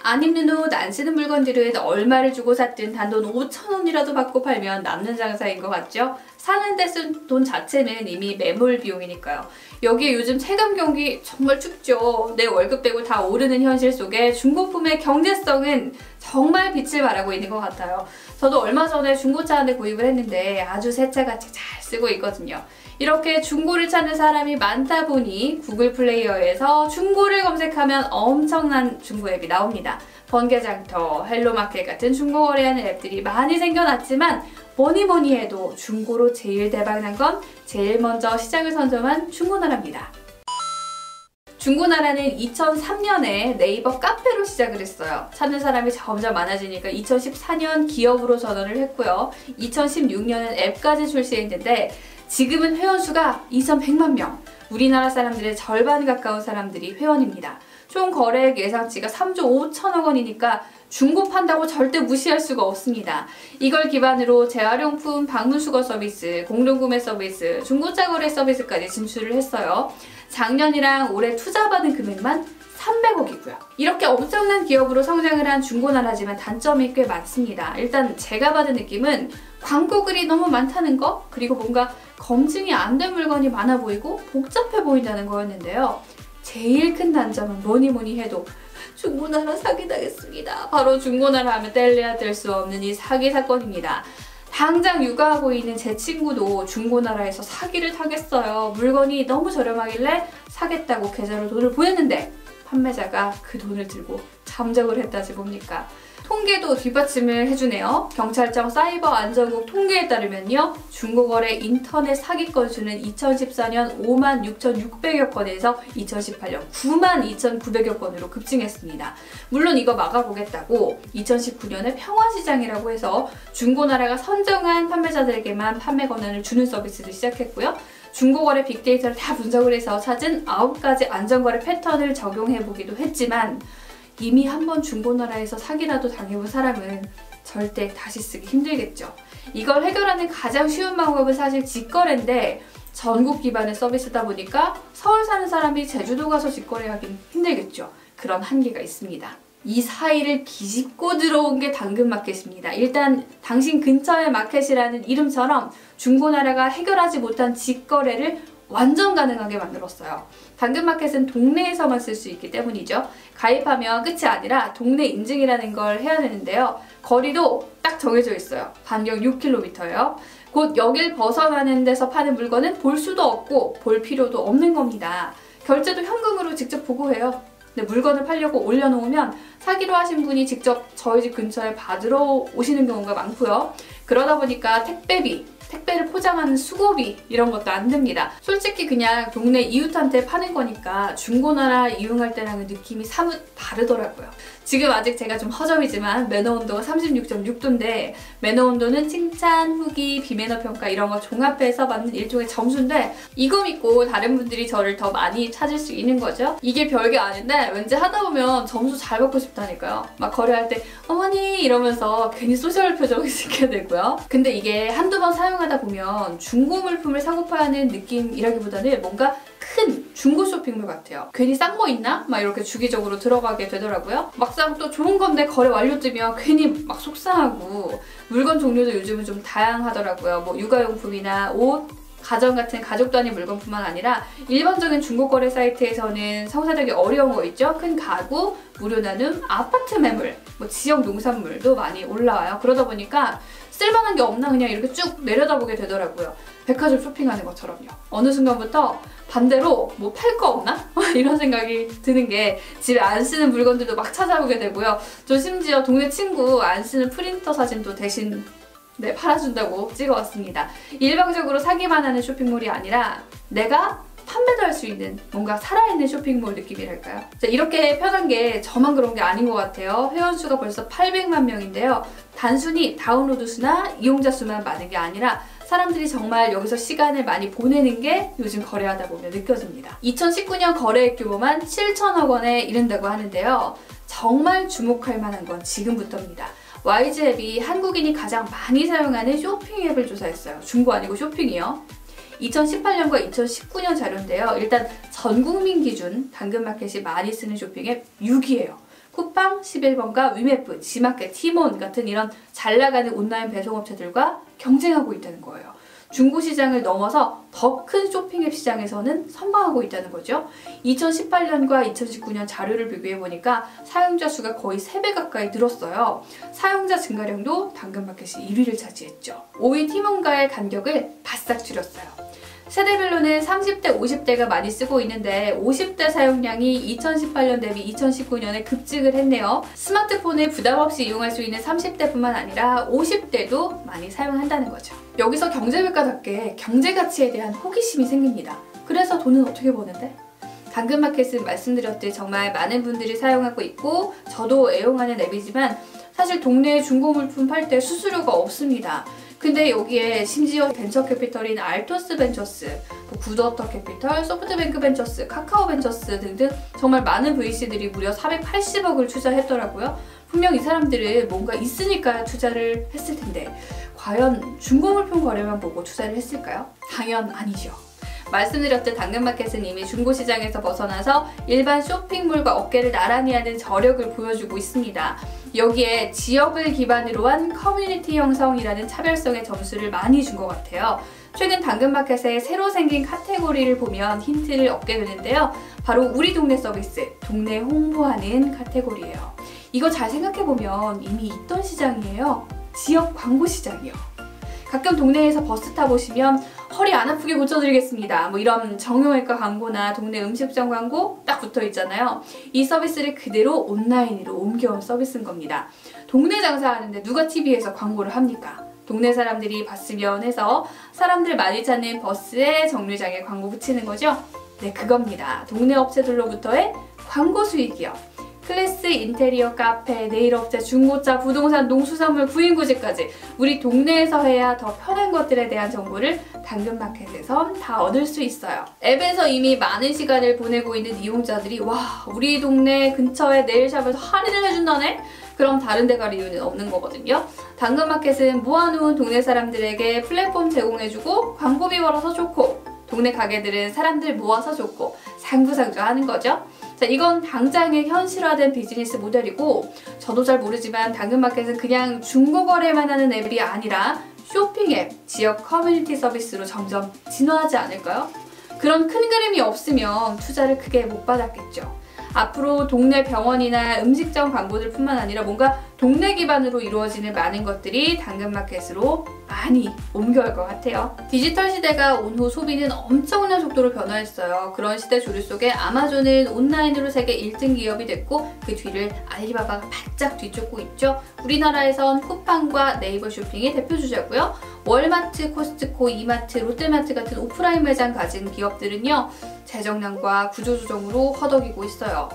안 입는 옷, 안 쓰는 물건들은 얼마를 주고 샀든 단돈 5,000원이라도 받고 팔면 남는 장사인 것 같죠? 사는 데 쓴 돈 자체는 이미 매몰 비용이니까요. 여기에 요즘 체감 경기 정말 춥죠. 내 월급 빼고 다 오르는 현실 속에 중고품의 경제성은 정말 빛을 발하고 있는 것 같아요. 저도 얼마 전에 중고차 한 대 구입을 했는데 아주 새차같이 잘 쓰고 있거든요. 이렇게 중고를 찾는 사람이 많다 보니 구글 플레이어에서 중고를 검색하면 엄청난 중고 앱이 나옵니다. 번개장터, 헬로마켓 같은 중고 거래하는 앱들이 많이 생겨났지만 뭐니 해도 중고로 제일 대박난 건 제일 먼저 시장을 선점한 중고나라입니다. 중고나라는 2003년에 네이버 카페로 시작을 했어요. 찾는 사람이 점점 많아지니까 2014년 기업으로 전환을 했고요. 2016년엔 앱까지 출시했는데 지금은 회원수가 2,100만 명, 우리나라 사람들의 절반 가까운 사람들이 회원입니다. 총 거래액 예상치가 3조 5천억 원이니까 중고 판다고 절대 무시할 수가 없습니다. 이걸 기반으로 재활용품, 방문수거 서비스, 공동구매 서비스, 중고차 거래 서비스까지 진출을 했어요. 작년이랑 올해 투자받은 금액만 300억이고요. 이렇게 엄청난 기업으로 성장을 한 중고나라지만 단점이 꽤 많습니다. 일단 제가 받은 느낌은 광고글이 너무 많다는 거, 그리고 뭔가 검증이 안 된 물건이 많아 보이고 복잡해 보인다는 거였는데요. 제일 큰 단점은 뭐니 해도 중고나라 사기당했습니다. 바로 중고나라 하면 뗄래야 뗄 수 없는 이 사기 사건입니다. 당장 육아하고 있는 제 친구도 중고나라에서 사기를 당했어요. 물건이 너무 저렴하길래 사겠다고 계좌로 돈을 보냈는데 판매자가 그 돈을 들고 잠적을 했다지 뭡니까? 통계도 뒷받침을 해주네요. 경찰청 사이버안전국 통계에 따르면요. 중고거래 인터넷 사기 건수는 2014년 56,600여 건에서 2018년 92,900여 건으로 급증했습니다. 물론 이거 막아보겠다고 2019년에 평화시장이라고 해서 중고나라가 선정한 판매자들에게만 판매 권한을 주는 서비스를 시작했고요. 중고거래 빅데이터를 다 분석을 해서 찾은 9가지 안전거래 패턴을 적용해보기도 했지만 이미 한번 중고나라에서 사기라도 당해본 사람은 절대 다시 쓰기 힘들겠죠. 이걸 해결하는 가장 쉬운 방법은 사실 직거래인데 전국 기반의 서비스다 보니까 서울 사는 사람이 제주도 가서 직거래하긴 힘들겠죠. 그런 한계가 있습니다. 이 사이를 비집고 들어온 게 당근마켓입니다. 일단 당신 근처의 마켓이라는 이름처럼 중고나라가 해결하지 못한 직거래를 완전 가능하게 만들었어요. 당근마켓은 동네에서만 쓸 수 있기 때문이죠. 가입하면 끝이 아니라 동네 인증이라는 걸 해야 되는데요. 거리도 딱 정해져 있어요. 반경 6km예요. 곧 여길 벗어나는 데서 파는 물건은 볼 수도 없고 볼 필요도 없는 겁니다. 결제도 현금으로 직접 보고해요. 근데 물건을 팔려고 올려놓으면 사기로 하신 분이 직접 저희 집 근처에 받으러 오시는 경우가 많고요. 그러다 보니까 택배비, 택배를 포장하는 수고비 이런 것도 안 듭니다. 솔직히 그냥 동네 이웃한테 파는 거니까 중고나라 이용할 때랑은 느낌이 사뭇 다르더라고요. 지금 아직 제가 좀 허접이지만 매너 온도가 36.6도인데 매너 온도는 칭찬, 후기, 비매너 평가 이런 거 종합해서 받는 일종의 점수인데 이거 믿고 다른 분들이 저를 더 많이 찾을 수 있는 거죠. 이게 별게 아닌데 왠지 하다 보면 점수 잘 받고 싶다니까요. 막 거래할 때 어머니 이러면서 괜히 소셜 표정을 짓게 되고요. 근데 이게 한두 번 사용하다 보면 중고 물품을 사고파야 하는 느낌이라기보다는 뭔가 큰 중고 쇼핑몰 같아요. 괜히 싼 거 있나? 막 이렇게 주기적으로 들어가게 되더라고요. 막상 또 좋은 건데 거래 완료되면 괜히 막 속상하고 물건 종류도 요즘은 좀 다양하더라고요. 뭐 육아용품이나 옷, 가전 같은 가족 단위 물건뿐만 아니라 일반적인 중고 거래 사이트에서는 성사되기 어려운 거 있죠? 큰 가구, 무료 나눔, 아파트 매물, 뭐 지역 농산물도 많이 올라와요. 그러다 보니까 쓸만한 게 없나 그냥 이렇게 쭉 내려다보게 되더라고요. 백화점 쇼핑하는 것처럼요. 어느 순간부터 반대로 뭐 팔 거 없나? 이런 생각이 드는 게 집에 안 쓰는 물건들도 막 찾아보게 되고요. 저 심지어 동네 친구 안 쓰는 프린터 사진도 대신 팔아준다고 찍어왔습니다. 일방적으로 사기만 하는 쇼핑몰이 아니라 내가 판매도 할 수 있는 뭔가 살아있는 쇼핑몰 느낌이랄까요? 자, 이렇게 편한 게 저만 그런 게 아닌 것 같아요. 회원수가 벌써 800만 명인데요. 단순히 다운로드 수나 이용자 수만 많은 게 아니라 사람들이 정말 여기서 시간을 많이 보내는 게 요즘 거래하다 보면 느껴집니다. 2019년 거래액 규모만 7천억 원에 이른다고 하는데요. 정말 주목할 만한 건 지금부터입니다. YG앱이 한국인이 가장 많이 사용하는 쇼핑 앱을 조사했어요. 중고 아니고 쇼핑이요. 2018년과 2019년 자료인데요. 일단 전 국민 기준 당근마켓이 많이 쓰는 쇼핑 앱 6위예요. 쿠팡 11번과 위메프, 지마켓, 티몬 같은 이런 잘 나가는 온라인 배송업체들과 경쟁하고 있다는 거예요. 중고시장을 넘어서 더 큰 쇼핑앱 시장에서는 선방하고 있다는 거죠. 2018년과 2019년 자료를 비교해보니까 사용자 수가 거의 3배 가까이 늘었어요. 사용자 증가량도 당근마켓이 1위를 차지했죠. 5위 티몬과의 간격을 바싹 줄였어요. 세대별로는 30대, 50대가 많이 쓰고 있는데 50대 사용량이 2018년 대비 2019년에 급증을 했네요. 스마트폰을 부담 없이 이용할 수 있는 30대뿐만 아니라 50대도 많이 사용한다는 거죠. 여기서 경제bil가답게 경제가치에 대한 호기심이 생깁니다. 그래서 돈은 어떻게 버는데? 당근마켓은 말씀드렸듯이 정말 많은 분들이 사용하고 있고 저도 애용하는 앱이지만 사실 동네에 중고물품 팔 때 수수료가 없습니다. 근데 여기에 심지어 벤처캐피털인 알토스 벤처스, 구더터 캐피털, 소프트뱅크 벤처스, 카카오 벤처스 등등 정말 많은 VC들이 무려 480억을 투자했더라고요. 분명 이 사람들은 뭔가 있으니까 투자를 했을 텐데 과연 중고물품 거래만 보고 투자를 했을까요? 당연 아니죠. 말씀드렸듯 당근마켓은 이미 중고시장에서 벗어나서 일반 쇼핑몰과 어깨를 나란히 하는 저력을 보여주고 있습니다. 여기에 지역을 기반으로 한 커뮤니티 형성이라는 차별성의 점수를 많이 준 것 같아요. 최근 당근마켓의 새로 생긴 카테고리를 보면 힌트를 얻게 되는데요. 바로 우리 동네 서비스, 동네 홍보하는 카테고리예요. 이거 잘 생각해보면 이미 있던 시장이에요. 지역 광고 시장이요. 가끔 동네에서 버스 타보시면 허리 안 아프게 고쳐드리겠습니다. 뭐 이런 정형외과 광고나 동네 음식점 광고 딱 붙어 있잖아요. 이 서비스를 그대로 온라인으로 옮겨온 서비스인 겁니다. 동네 장사하는데 누가 TV에서 광고를 합니까? 동네 사람들이 봤으면 해서 사람들 많이 찾는 버스에 정류장에 광고 붙이는 거죠? 네, 그겁니다. 동네 업체들로부터의 광고 수익이요. 클래스, 인테리어, 카페, 네일업체, 중고차, 부동산, 농수산물, 구인구직까지 우리 동네에서 해야 더 편한 것들에 대한 정보를 당근마켓에선 다 얻을 수 있어요. 앱에서 이미 많은 시간을 보내고 있는 이용자들이 와, 우리 동네 근처에 네일샵에서 할인을 해준다네? 그럼 다른 데 갈 이유는 없는 거거든요. 당근마켓은 모아놓은 동네 사람들에게 플랫폼 제공해주고 광고비 벌어서 좋고 동네 가게들은 사람들 모아서 좋고 상부상조하는 거죠. 자, 이건 당장의 현실화된 비즈니스 모델이고 저도 잘 모르지만 당근마켓은 그냥 중고거래만 하는 앱이 아니라 쇼핑앱, 지역 커뮤니티 서비스로 점점 진화하지 않을까요? 그런 큰 그림이 없으면 투자를 크게 못 받았겠죠. 앞으로 동네 병원이나 음식점 광고들 뿐만 아니라 뭔가 동네 기반으로 이루어지는 많은 것들이 당근마켓으로 많이 옮겨올 것 같아요. 디지털 시대가 온 후 소비는 엄청난 속도로 변화했어요. 그런 시대 조류 속에 아마존은 온라인으로 세계 1등 기업이 됐고 그 뒤를 알리바바가 바짝 뒤쫓고 있죠. 우리나라에선 쿠팡과 네이버 쇼핑이 대표 주자고요. 월마트, 코스트코, 이마트, 롯데마트 같은 오프라인 매장 가진 기업들은요. 재정난과 구조조정으로 허덕이고 있어요.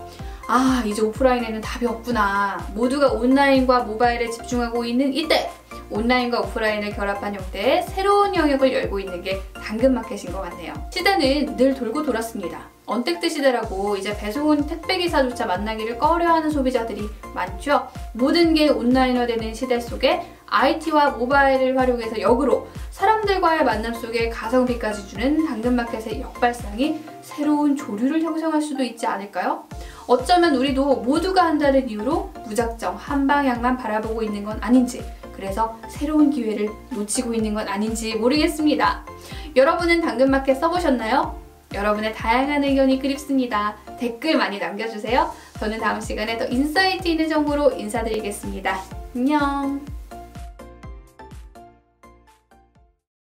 아, 이제 오프라인에는 답이 없구나. 모두가 온라인과 모바일에 집중하고 있는 이때! 온라인과 오프라인을 결합한 형태의 새로운 영역을 열고 있는 게 당근마켓인 것 같네요. 시대는 늘 돌고 돌았습니다. 언택트 시대라고 이제 배송은 택배기사조차 만나기를 꺼려하는 소비자들이 많죠. 모든 게 온라인화되는 시대 속에 IT와 모바일을 활용해서 역으로 사람들과의 만남 속에 가성비까지 주는 당근마켓의 역발상이 새로운 조류를 형성할 수도 있지 않을까요? 어쩌면 우리도 모두가 한다는 이유로 무작정 한 방향만 바라보고 있는 건 아닌지, 그래서 새로운 기회를 놓치고 있는 건 아닌지 모르겠습니다. 여러분은 당근마켓 써보셨나요? 여러분의 다양한 의견이 그립습니다. 댓글 많이 남겨주세요. 저는 다음 시간에 더 인사이트 있는 정보로 인사드리겠습니다. 안녕!